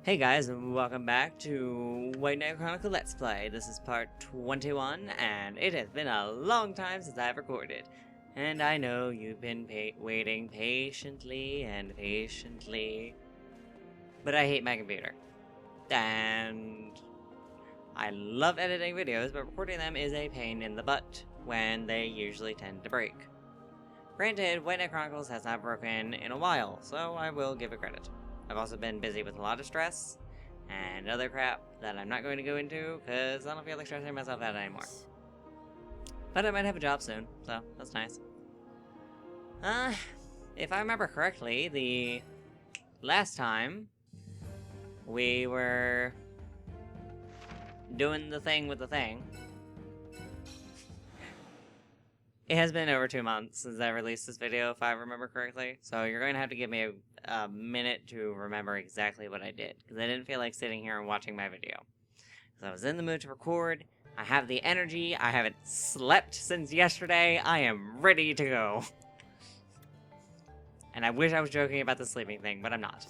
Hey guys, and welcome back to White Knight Chronicle Let's Play. This is part 21, and it has been a long time since I've recorded. And I know you've been waiting patiently and patiently. But I hate my computer. And I love editing videos, but recording them is a pain in the butt when they usually tend to break. Granted, White Knight Chronicles has not broken in a while, so I will give it credit. I've also been busy with a lot of stress and other crap that I'm not going to go into because I don't feel like stressing myself out anymore. But I might have a job soon, so that's nice. If I remember correctly, the last time we were doing the thing with the thing, it has been over 2 months since I released this video, if I remember correctly, so you're going to have to give me a minute to remember exactly what I did, because I didn't feel like sitting here and watching my video. Because I was in the mood to record, I have the energy, I haven't slept since yesterday, I am ready to go. And I wish I was joking about the sleeping thing, but I'm not.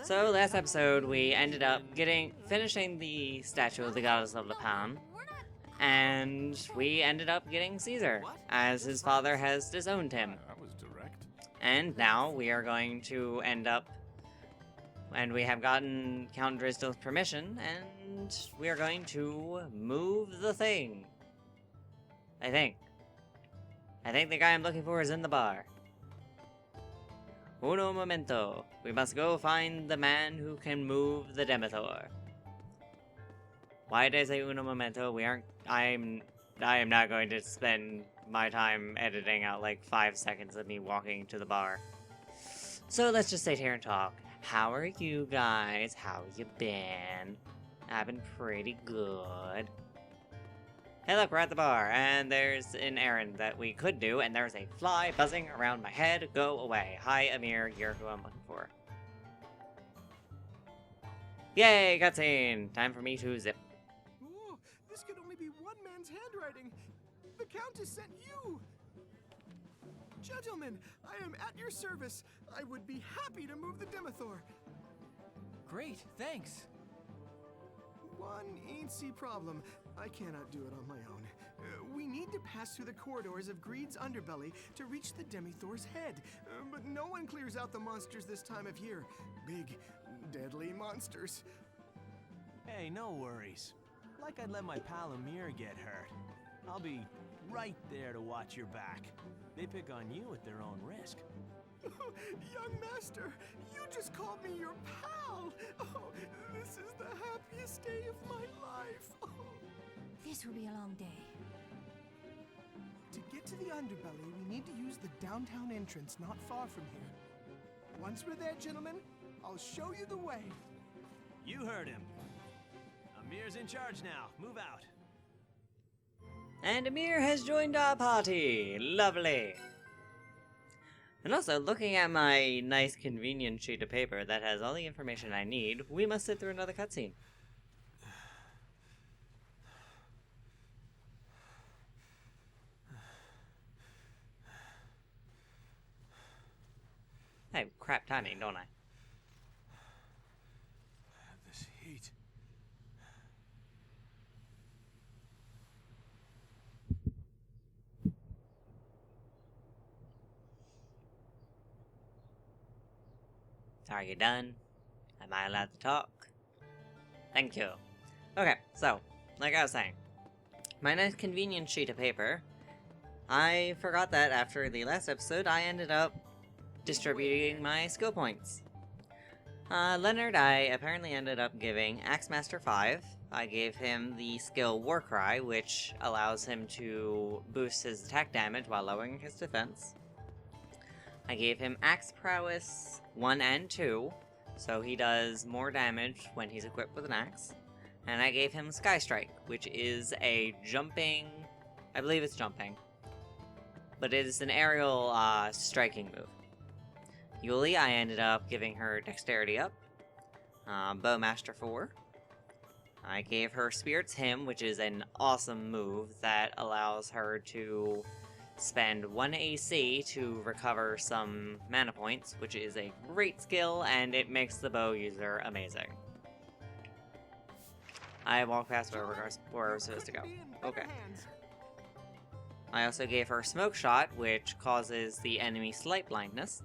So last episode we ended up finishing the statue of the goddess of Lapan, and we ended up getting Caesar, as his father has disowned him. And now we are going to end up, and we have gotten Count Drisdale's permission, and we are going to move the thing. I think the guy I'm looking for is in the bar. Uno momento. We must go find the man who can move the Demithor. Why did I say uno momento? I am not going to spend my time editing out like 5 seconds of me walking to the bar. So let's just sit here and talk. How are you guys? How you been? I've been pretty good. Hey look, we're at the bar, and there's an errand that we could do, and there's a fly buzzing around my head. Go away. Hi, Amir, you're who I'm looking for. Yay, cutscene! Time for me to zip. Ooh, this could only be one man's handwriting. The Countess sent you! Gentlemen, I am at your service. I would be happy to move the Demithor. Great, thanks. One eensy problem. I cannot do it on my own. We need to pass through the corridors of Greede's Underbelly to reach the Demithor's head. But no one clears out the monsters this time of year. Big, deadly monsters. Hey, no worries. Like I'd let my pal Amir get hurt. I'll be right there to watch your back. They pick on you at their own risk. Young master, you just called me your pal. Oh, this is the happiest day of my life. Oh. This will be a long day. To get to the Underbelly, we need to use the downtown entrance not far from here. Once we're there, gentlemen, I'll show you the way. You heard him. Amir's in charge now. Move out. And Amir has joined our party. Lovely. And also, looking at my nice convenient sheet of paper that has all the information I need, we must sit through another cutscene. I have crap timing, don't I? This heat. Are you done? Am I allowed to talk? Thank you. Okay, so, like I was saying, my nice convenient sheet of paper, I forgot that after the last episode, I ended up distributing my skill points. Leonard, I apparently ended up giving Axemaster 5. I gave him the skill Warcry, which allows him to boost his attack damage while lowering his defense. I gave him Axe Prowess 1 and 2, so he does more damage when he's equipped with an axe. And I gave him Sky Strike, which is a jumping... I believe it's jumping. But it is an aerial striking move. Yuli, I ended up giving her Dexterity up. Bowmaster 4. I gave her Spirit's Hymn, which is an awesome move that allows her to spend 1 AC to recover some mana points, which is a great skill, and it makes the bow user amazing. I walked past where we're supposed to go. Okay. I also gave her Smoke Shot, which causes the enemy slight blindness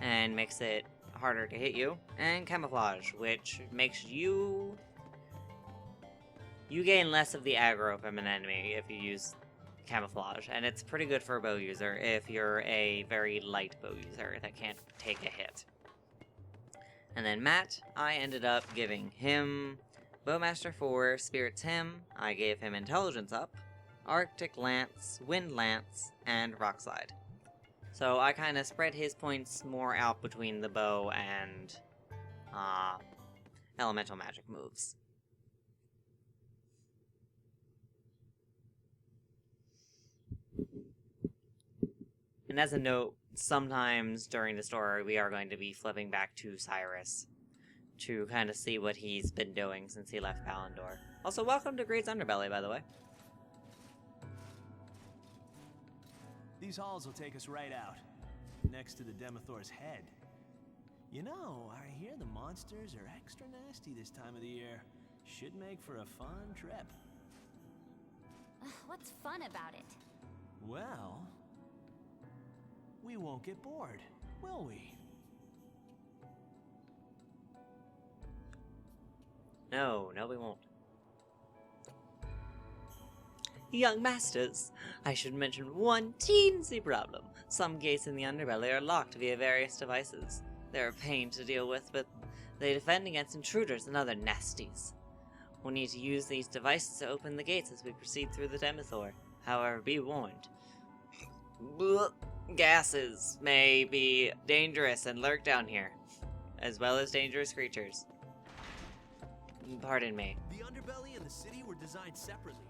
and makes it harder to hit you, and Camouflage, which makes you gain less of the aggro from an enemy if you use Camouflage, and it's pretty good for a bow user if you're a very light bow user that can't take a hit. And then Matt, I ended up giving him Bowmaster 4, Spirit's Hymn, I gave him Intelligence up, Arctic Lance, Wind Lance, and Rock Slide. So I kind of spread his points more out between the bow and elemental magic moves. And as a note, sometimes during the story we are going to be flipping back to Cyrus to kind of see what he's been doing since he left Palindor. Also, welcome to Greede Underbelly, by the way. These halls will take us right out, next to the Demithor's head. You know, I hear the monsters are extra nasty this time of the year. Should make for a fun trip. What's fun about it? Well, we won't get bored, will we? No, we won't. Young Masters, I should mention one teensy problem. Some gates in the underbelly are locked via various devices. They're a pain to deal with, but they defend against intruders and other nasties. We'll need to use these devices to open the gates as we proceed through the Demithor. However, be warned. Gases may be dangerous and lurk down here, as well as dangerous creatures. Pardon me. The underbelly and the city were designed separately.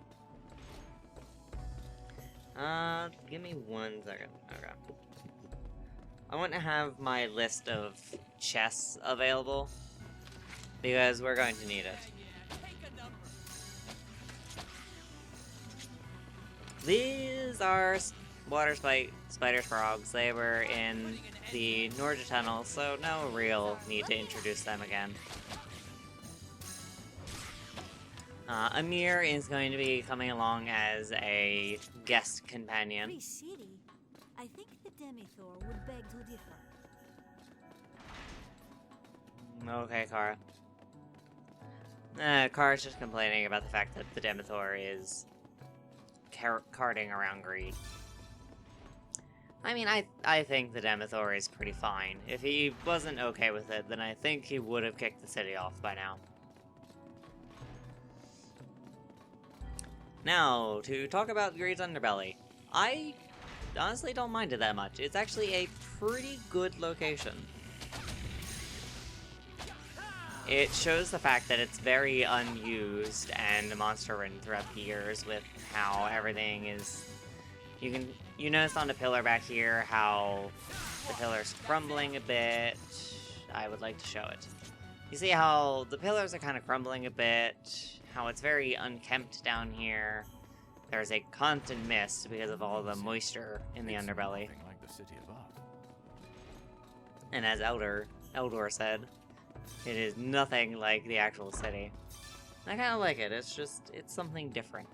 Give me 1 second. Okay. I want to have my list of chests available, because we're going to need it. These are water spider frogs. They were in the Norja tunnel, so no real need to introduce them again. Amir is going to be coming along as a guest companion. Free city? I think the Demithor would beg to differ. Okay, Kara. Kara's just complaining about the fact that the Demithor is carting around Greede. I mean, I think the Demithor is pretty fine. If he wasn't okay with it, then I think he would have kicked the city off by now. Now, to talk about Greede's Underbelly. I honestly don't mind it that much. It's actually a pretty good location. It shows the fact that it's very unused and monster-ridden throughout the years with how everything is... You notice on the pillar back here how the pillar's crumbling a bit. I would like to show it. You see how the pillars are kind of crumbling a bit, how it's very unkempt down here. There's a constant mist because of all the moisture in the underbelly. Like the city above. And as Eldor said, it is nothing like the actual city. I kind of like it. It's something different.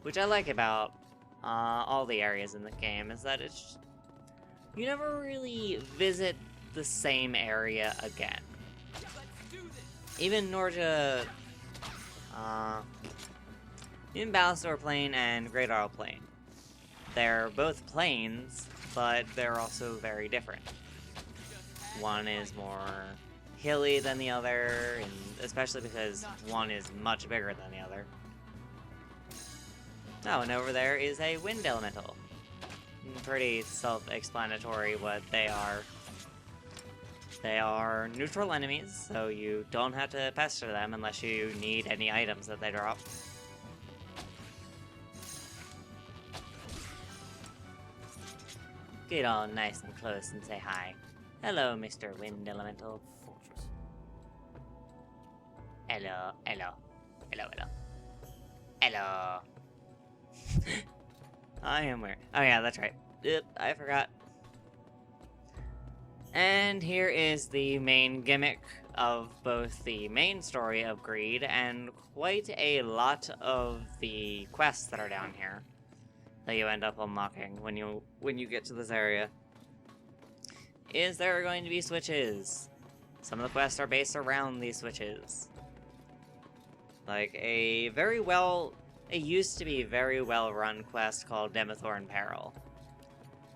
Which I like about all the areas in the game, is that you never really visit the same area again. Even Norja, in Balastor Plain and Great Isle Plain. They're both plains, but they're also very different. One is more hilly than the other, and especially because one is much bigger than the other. Oh, and over there is a wind elemental. Pretty self-explanatory what they are. They are neutral enemies, so you don't have to pester them unless you need any items that they drop. Get all nice and close and say hi. Hello, Mr. Wind Elemental. Fortress. Hello, hello. Hello, hello. Hello. I am where? Oh yeah, that's right. I forgot. And here is the main gimmick of both the main story of Greede and quite a lot of the quests that are down here that you end up unlocking when you get to this area. Is there are going to be switches. Some of the quests are based around these switches. Like it used to be very well run quest called Demithor in Peril,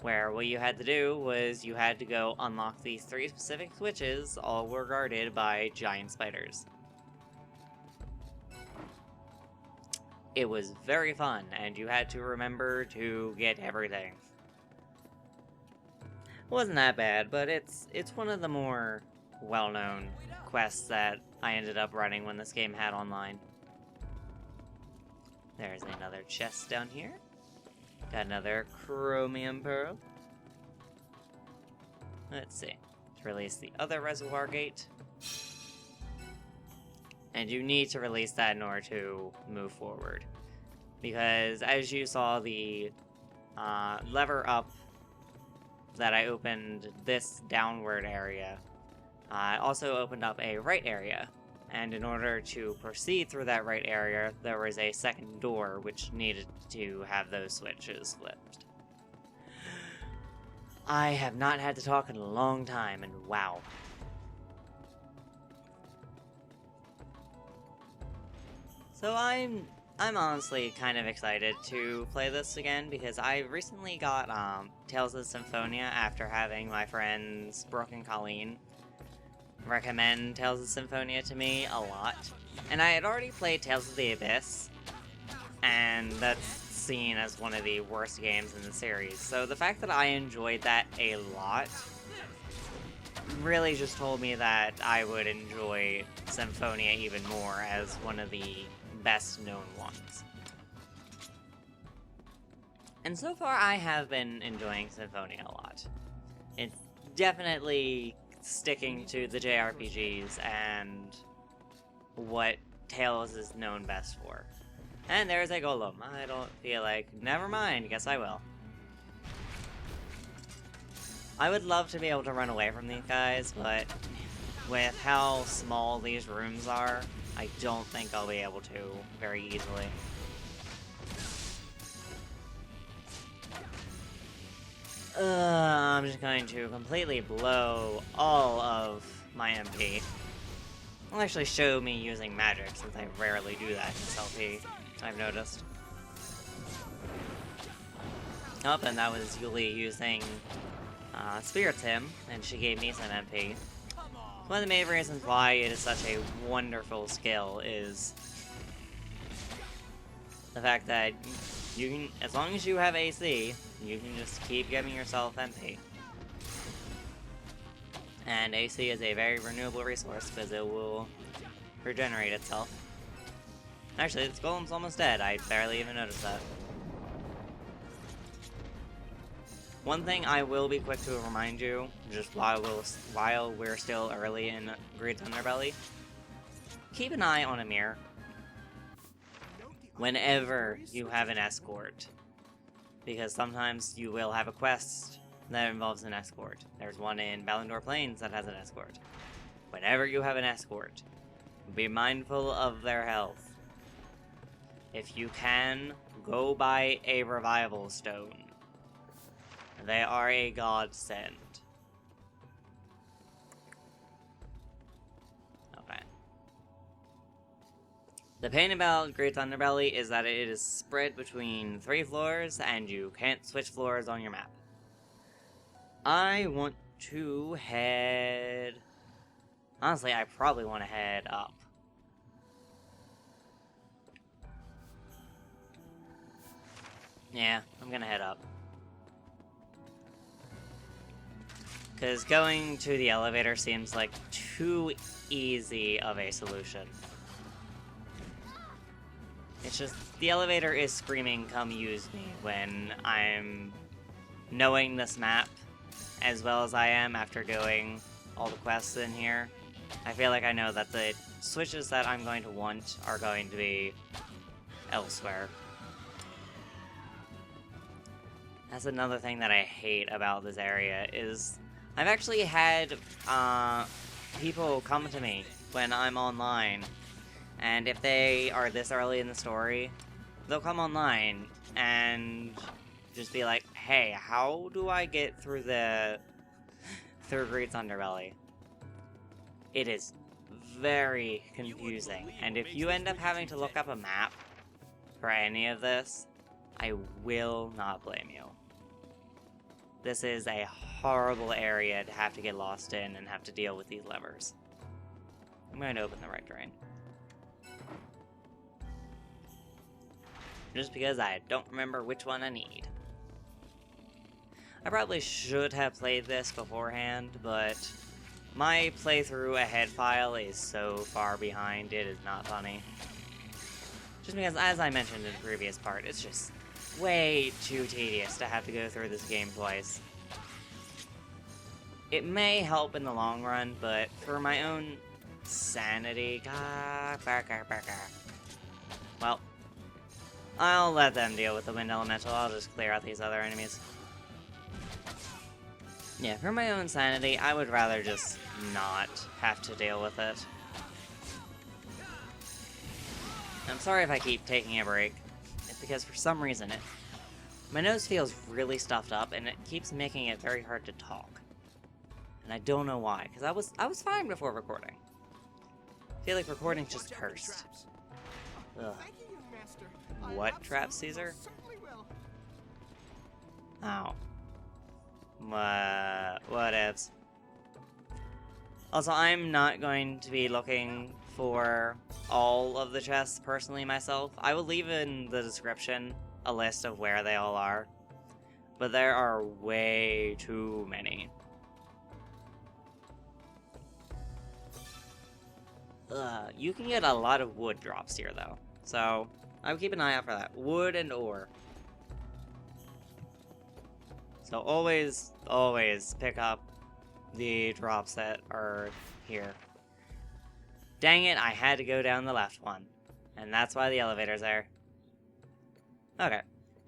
where what you had to do was you had to go unlock these 3 specific switches, all were guarded by giant spiders. It was very fun, and you had to remember to get everything. It wasn't that bad, but it's one of the more well-known quests that I ended up running when this game had online. There's another chest down here. Got another chromium pearl. Let's see. Let's release the other reservoir gate. And you need to release that in order to move forward. Because as you saw the lever up that I opened this downward area, I also opened up a right area. And in order to proceed through that right area, there was a second door which needed to have those switches flipped. I have not had to talk in a long time, and wow. So I'm honestly kind of excited to play this again because I recently got Tales of Symphonia after having my friends Brooke and Colleen recommend Tales of Symphonia to me a lot. And I had already played Tales of the Abyss, and that's seen as one of the worst games in the series. So the fact that I enjoyed that a lot really just told me that I would enjoy Symphonia even more as one of the best known ones. And so far I have been enjoying Symphonia a lot. It's definitely sticking to the JRPGs and what Tales is known best for. And there's a golem. I don't feel like... Never mind, guess I will. I would love to be able to run away from these guys, but with how small these rooms are, I don't think I'll be able to very easily. I'm just going to completely blow all of my MP. It'll actually show me using magic, since I rarely do that in SLP, I've noticed. Oh, and that was Yuli using Spirit's Hymn, and she gave me some MP. One of the main reasons why it is such a wonderful skill is the fact that you can, as long as you have AC, you can just keep giving yourself MP. And AC is a very renewable resource because it will regenerate itself. Actually, this golem's almost dead. I barely even noticed that. One thing I will be quick to remind you, just while we're still early in Greede Underbelly, keep an eye on Amir whenever you have an escort. Because sometimes you will have a quest that involves an escort. There's one in Balindor Plains that has an escort. Whenever you have an escort, be mindful of their health. If you can, go buy a revival stone. They are a godsend. Okay. The pain about Greede Underbelly is that it is spread between 3 floors, and you can't switch floors on your map. I want to head... Honestly, I probably want to head up. Yeah, I'm gonna head up. Because going to the elevator seems like too easy of a solution. It's just, the elevator is screaming, "Come use me," when I'm knowing this map as well as I am after doing all the quests in here. I feel like I know that the switches that I'm going to want are going to be elsewhere. That's another thing that I hate about this area is I've actually had people come to me when I'm online, and if they are this early in the story, they'll come online and just be like, hey, how do I get through Greede's Underbelly? It is very confusing, and if you end up having to look up a map for any of this, I will not blame you. This is a horrible area to have to get lost in and have to deal with these levers. I'm going to open the right drain. Just because I don't remember which one I need. I probably should have played this beforehand, but my playthrough ahead file is so far behind, it is not funny. Just because, as I mentioned in the previous part, it's just way too tedious to have to go through this game twice. It may help in the long run, but for my own sanity... Well, I'll let them deal with the wind elemental. I'll just clear out these other enemies. Yeah, for my own sanity, I would rather just not have to deal with it. I'm sorry if I keep taking a break. It's because for some reason my nose feels really stuffed up and it keeps making it very hard to talk. And I don't know why, because I was fine before recording. I feel like recording's just cursed. Ugh. What trap, Caesar? Oh. What ifs. Also, I'm not going to be looking for all of the chests personally myself. I will leave in the description a list of where they all are, but there are way too many. You can get a lot of wood drops here though, so I would keep an eye out for that. Wood and ore. So always pick up the drops that are here. Dang it, I had to go down the left one. And that's why the elevator's there. Okay.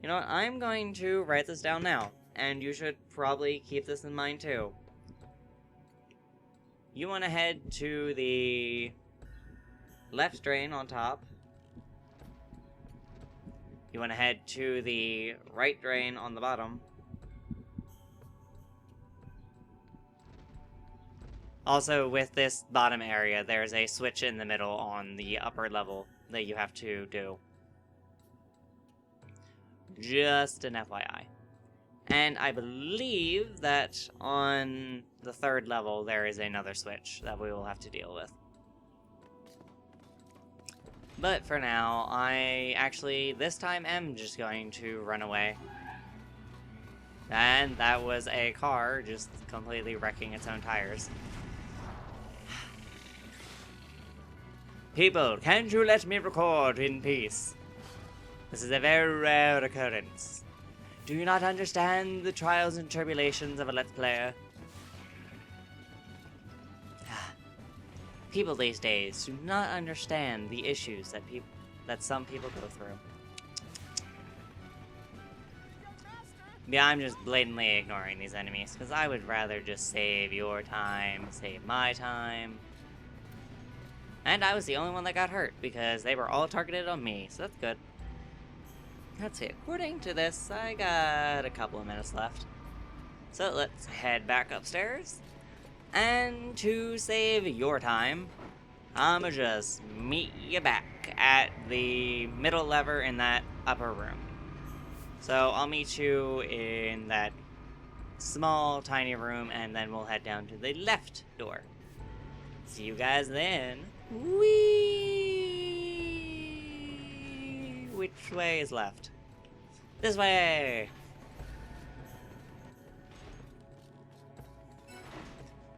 You know what? I'm going to write this down now. And you should probably keep this in mind too. You want to head to the left drain on top. You want to head to the right drain on the bottom. Also, with this bottom area, there's a switch in the middle on the upper level that you have to do. Just an FYI. And I believe that on the third level, there is another switch that we will have to deal with. But for now, I actually, this time, am just going to run away. And that was a car just completely wrecking its own tires. People, can't you let me record in peace? This is a very rare occurrence. Do you not understand the trials and tribulations of a Let's Player? People these days do not understand the issues that some people go through. Yeah, I'm just blatantly ignoring these enemies, because I would rather just save your time, save my time. And I was the only one that got hurt, because they were all targeted on me, so that's good. Let's see, according to this, I got a couple of minutes left. So let's head back upstairs. And to save your time, I'ma just meet you back at the middle lever in that upper room. So I'll meet you in that small, tiny room, and then we'll head down to the left door. See you guys then. Whee! Which way is left? This way!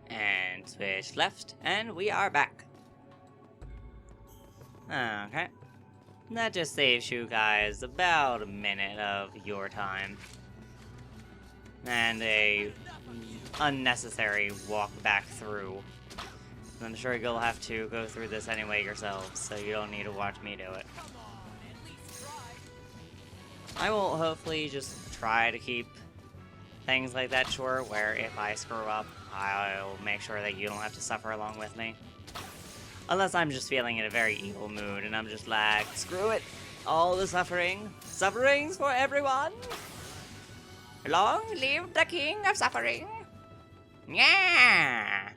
And switch left, and we are back. Okay. That just saves you guys about a minute of your time. And a unnecessary walk back through. I'm sure you'll have to go through this anyway yourselves, so you don't need to watch me do it. I will hopefully just try to keep things like that, sure, where if I screw up, I'll make sure that you don't have to suffer along with me. Unless I'm just feeling in a very evil mood and I'm just like, screw it, all the suffering. Suffering's for everyone. Long live the king of suffering. Yeah.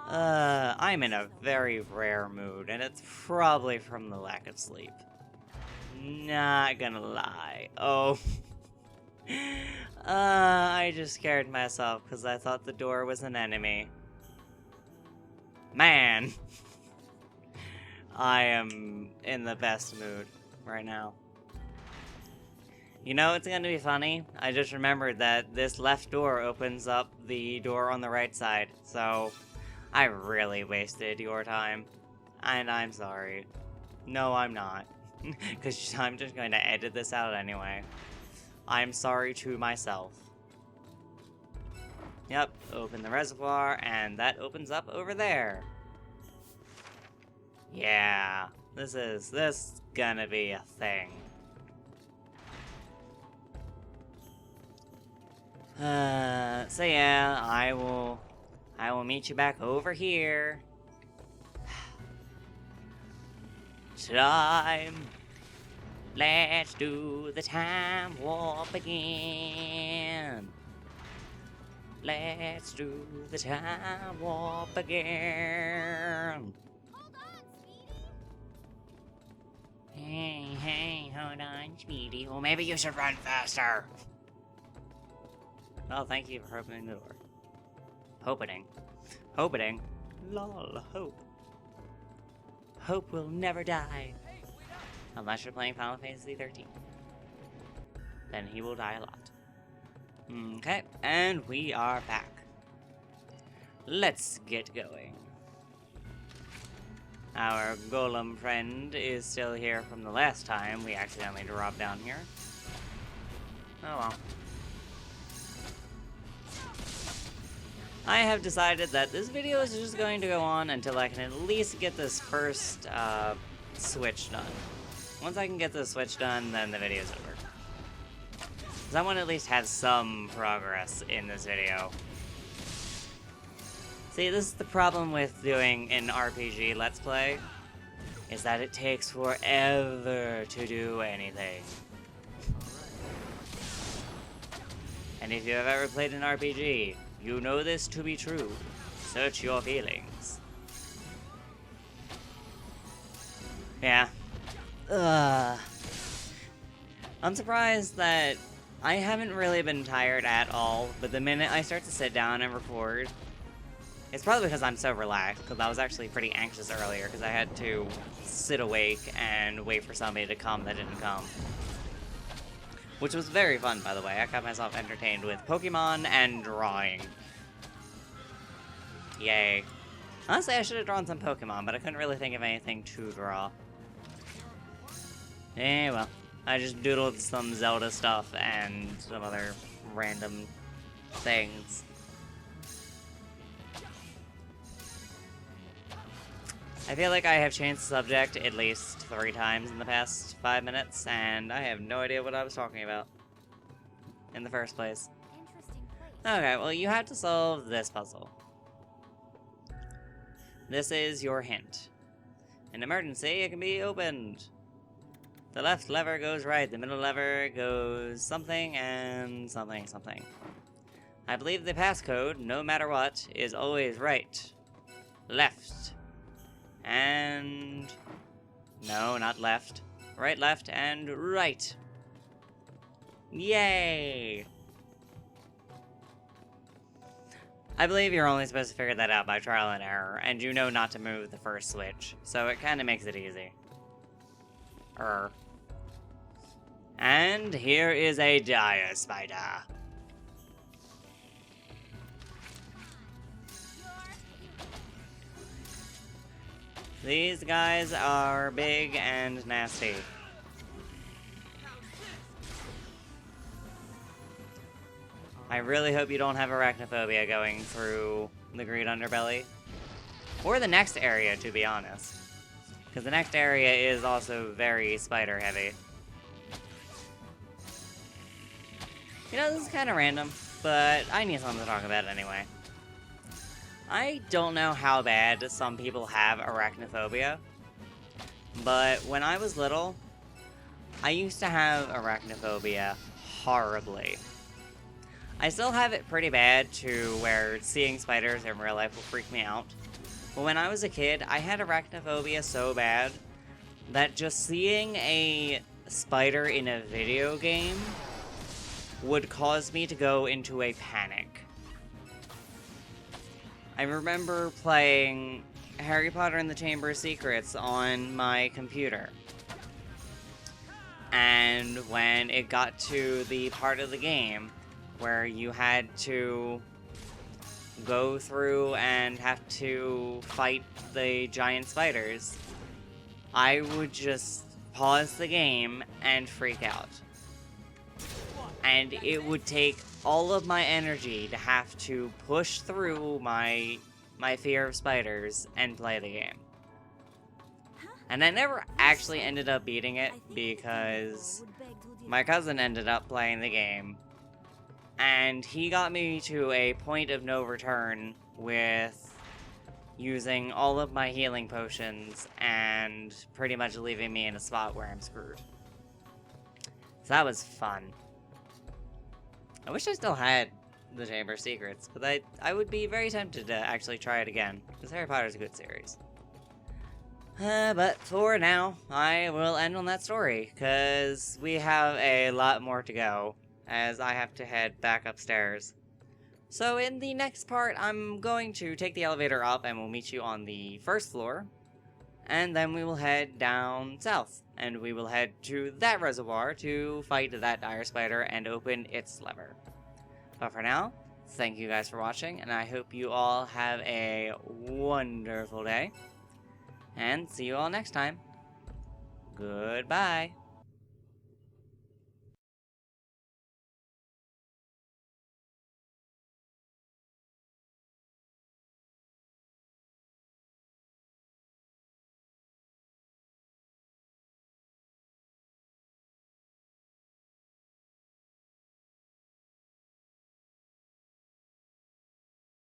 I'm in a very rare mood, and it's probably from the lack of sleep. Not gonna lie. Oh. I just scared myself because I thought the door was an enemy. Man. I am in the best mood right now. You know, it's gonna be funny. I just remembered that this left door opens up the door on the right side, so I really wasted your time. And I'm sorry. No, I'm not. Because I'm just going to edit this out anyway. I'm sorry to myself. Yep, open the reservoir, and that opens up over there. Yeah, this is gonna be a thing. So yeah, I will meet you back over here. Time. Let's do the time warp again. Let's do the time warp again. Hold on, Speedy. Hey, hold on, Speedy. Well, maybe you should run faster. Well, thank you for opening the door. Hopening. Lol, hope. Hope will never die. Unless you're playing Final Fantasy 13. Then he will die a lot. Okay, and we are back. Let's get going. Our golem friend is still here from the last time we accidentally dropped down here. Oh well. I have decided that this video is just going to go on until I can at least get this first switch done. Once I can get this switch done, then the video's over. Because I want to at least have some progress in this video. See, this is the problem with doing an RPG Let's Play, is that it takes forever to do anything. And if you have ever played an RPG, you know this to be true. Search your feelings. Yeah. I'm surprised that I haven't really been tired at all, but the minute I start to sit down and record, it's probably because I'm so relaxed, because I was actually pretty anxious earlier, because I had to sit awake and wait for somebody to come that didn't come. Which was very fun, by the way. I got myself entertained with Pokemon and drawing. Yay. Honestly, I should have drawn some Pokemon, but I couldn't really think of anything to draw. Eh, well. I just doodled some Zelda stuff and some other random things. I feel like I have changed the subject at least 3 times in the past 5 minutes, and I have no idea what I was talking about in the first place. Interesting place. Okay, well, you have to solve this puzzle. This is your hint. In emergency, it can be opened. The left lever goes right, the middle lever goes something, and something, something. I believe the passcode, no matter what, is always right. Left. And... no, not left. Right, left, and right. Yay! I believe you're only supposed to figure that out by trial and error, and you know not to move the first switch, so it kind of makes it easy. And here is a dire spider. These guys are big and nasty. I really hope you don't have arachnophobia going through the Greede Underbelly. Or the next area, to be honest. Because the next area is also very spider heavy. You know, this is kind of random, but I need something to talk about anyway. I don't know how bad some people have arachnophobia, but when I was little, I used to have arachnophobia horribly. I still have it pretty bad to where seeing spiders in real life will freak me out. But when I was a kid, I had arachnophobia so bad that just seeing a spider in a video game would cause me to go into a panic. I remember playing Harry Potter and the Chamber of Secrets on my computer. And when it got to the part of the game where you had to go through and have to fight the giant spiders, I would just pause the game and freak out. And it would take all of my energy to have to push through my fear of spiders and play the game. And I never actually ended up beating it because my cousin ended up playing the game, and he got me to a point of no return with using all of my healing potions and pretty much leaving me in a spot where I'm screwed. So that was fun. I wish I still had the Chamber of Secrets, but I would be very tempted to actually try it again, because Harry Potter's a good series. But for now, I will end on that story, because we have a lot more to go, as I have to head back upstairs. So in the next part, I'm going to take the elevator up, and we'll meet you on the first floor, and then we will head down south, and we will head to that reservoir to fight that dire spider and open its lever. But for now, thank you guys for watching, and I hope you all have a wonderful day. And see you all next time. Goodbye.